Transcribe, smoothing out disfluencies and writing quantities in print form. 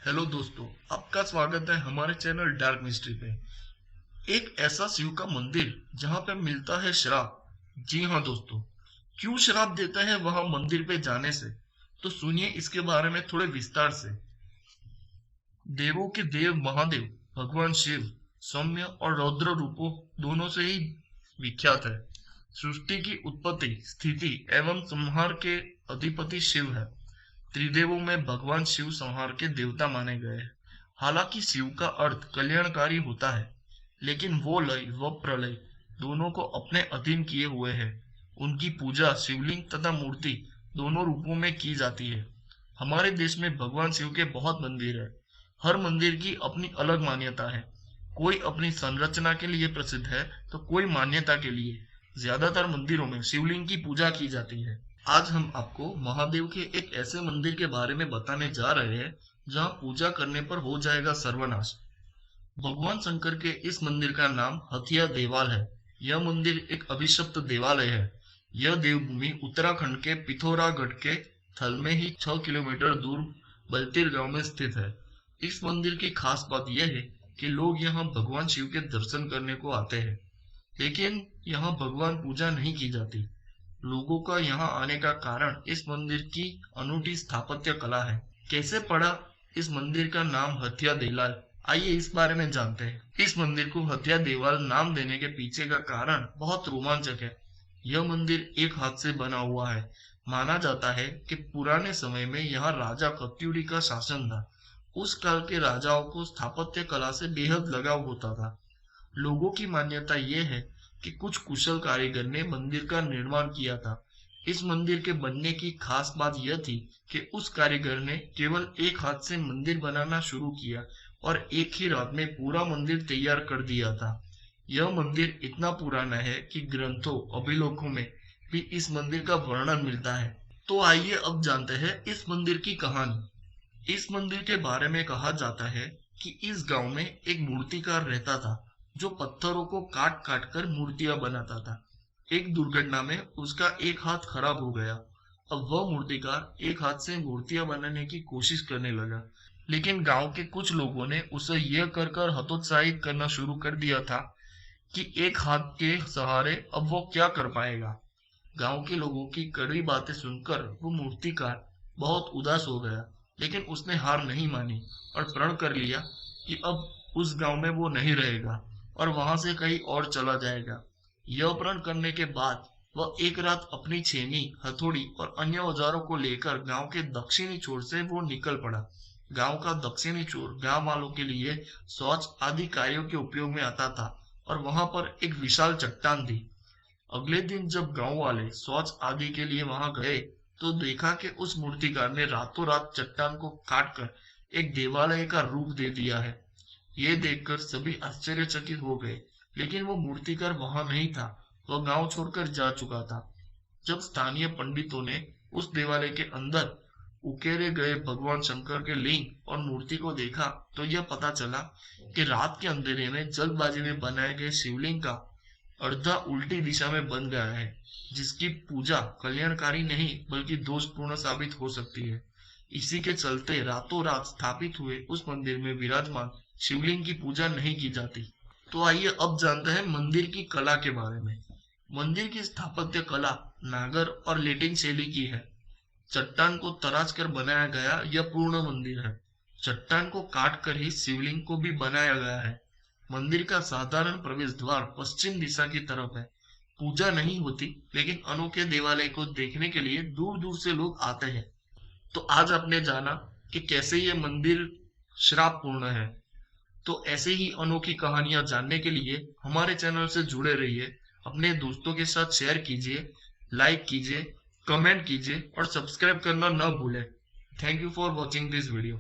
Hello दोस्तों, आपका स्वागत है हमारे चैनल डार्क मिस्ट्री पे। एक ऐसा शिव का मंदिर जहाँ पे मिलता है श्राप। जी हाँ दोस्तों, क्यों श्राप देता है वहां मंदिर पे जाने से, तो सुनिए इसके बारे में थोड़े विस्तार से। देवों के देव महादेव भगवान शिव सौम्य और रौद्र रूपों दोनों से ही विख्यात है। सृष्टि की उत्पत्ति, स्थिति एवं संहार के अधिपति शिव है। त्रिदेवों में भगवान शिव संहार के देवता माने गए हैं। हालांकि शिव का अर्थ कल्याणकारी होता है, लेकिन वो लय व प्रलय दोनों को अपने अधीन किए हुए है। उनकी पूजा शिवलिंग तथा मूर्ति दोनों रूपों में की जाती है। हमारे देश में भगवान शिव के बहुत मंदिर है। हर मंदिर की अपनी अलग मान्यता है। कोई अपनी संरचना के लिए प्रसिद्ध है तो कोई मान्यता के लिए। ज्यादातर मंदिरों में शिवलिंग की पूजा की जाती है। आज हम आपको महादेव के एक ऐसे मंदिर के बारे में बताने जा रहे हैं जहां पूजा करने पर हो जाएगा सर्वनाश। भगवान शंकर के इस मंदिर का नाम हथिया देवाल है। यह मंदिर एक अभिशप्त देवालय है। यह देवभूमि उत्तराखंड के पिथौरागढ़ के थल में ही 6 किलोमीटर दूर बलतीर गांव में स्थित है। इस मंदिर की खास बात यह है कि लोग यहाँ भगवान शिव के दर्शन करने को आते हैं, लेकिन यहाँ भगवान पूजा नहीं की जाती। लोगों का यहाँ आने का कारण इस मंदिर की अनूठी स्थापत्य कला है। कैसे पड़ा इस मंदिर का नाम हथिया देवाल, आइए इस बारे में जानते हैं। इस मंदिर को हथिया देवाल नाम देने के पीछे का कारण बहुत रोमांचक है। यह मंदिर एक हाथ से बना हुआ है। माना जाता है कि पुराने समय में यहाँ राजा कत्यूरी का शासन था। उस काल के राजाओं को स्थापत्य कला से बेहद लगाव होता था। लोगों की मान्यता यह है कि कुछ कुशल कारीगर ने मंदिर का निर्माण किया था। इस मंदिर के बनने की खास बात यह थी कि उस कारीगर ने केवल एक हाथ से मंदिर बनाना शुरू किया और एक ही रात में पूरा मंदिर तैयार कर दिया था। यह मंदिर इतना पुराना है कि ग्रंथों अभिलेखों में भी इस मंदिर का वर्णन मिलता है। तो आइए अब जानते हैं इस मंदिर की कहानी। इस मंदिर के बारे में कहा जाता है कि इस गांव में एक मूर्तिकार रहता था जो पत्थरों को काट काट कर मूर्तियां बनाता था। एक दुर्घटना में उसका एक हाथ खराब हो गया। अब वह मूर्तिकार एक हाथ से मूर्तियां बनाने की कोशिश करने लगा, लेकिन गांव के कुछ लोगों ने उसे यह कर कर हतोत्साहित करना शुरू कर दिया था कि एक हाथ के सहारे अब वो क्या कर पाएगा। गांव के लोगों की कड़वी बातें सुनकर वो मूर्तिकार बहुत उदास हो गया, लेकिन उसने हार नहीं मानी और प्रण कर लिया कि अब उस गांव में वो नहीं रहेगा और वहां से कहीं और चला जाएगा। यह प्रण करने के बाद वह एक रात अपनी छेनी, हथौड़ी और अन्य औजारों को लेकर गांव के दक्षिणी छोर से वो निकल पड़ा। गांव का दक्षिणी छोर गांव वालों के लिए शौच आदि कार्यों के उपयोग में आता था और वहां पर एक विशाल चट्टान थी। अगले दिन जब गांव वाले शौच आदि के लिए वहां गए तो देखा कि उस मूर्तिकार ने रातों रात चट्टान को काट कर एक देवालय का रूप दे दिया है। ये देखकर सभी आश्चर्यचकित हो गए, लेकिन वो मूर्तिकार वहां नहीं था। वह गांव छोड़कर जा चुका था। जब स्थानीय पंडितों ने उस देवालय के अंदर उकेरे गए भगवान शंकर के लिंग और मूर्ति को देखा तो यह पता चला कि रात के अंधेरे में जल्दबाजी में बनाए गए शिवलिंग का अर्धा उल्टी दिशा में बन गया है, जिसकी पूजा कल्याणकारी नहीं बल्कि दोषपूर्ण साबित हो सकती है। इसी के चलते रातों रात स्थापित हुए उस मंदिर में विराजमान शिवलिंग की पूजा नहीं की जाती। तो आइए अब जानते हैं मंदिर की कला के बारे में। मंदिर की स्थापत्य कला नागर और लेटिन शैली की है। चट्टान को तराश कर बनाया गया यह पूर्ण मंदिर है। चट्टान को काट कर ही शिवलिंग को भी बनाया गया है। मंदिर का साधारण प्रवेश द्वार पश्चिम दिशा की तरफ है। पूजा नहीं होती, लेकिन अनोखे देवालय को देखने के लिए दूर दूर से लोग आते हैं। तो आज आपने जाना कि कैसे ये मंदिर श्राप पूर्ण है। तो ऐसे ही अनोखी कहानियां जानने के लिए हमारे चैनल से जुड़े रहिए। अपने दोस्तों के साथ शेयर कीजिए, लाइक कीजिए, कमेंट कीजिए और सब्सक्राइब करना न भूलें। Thank you for watching this video.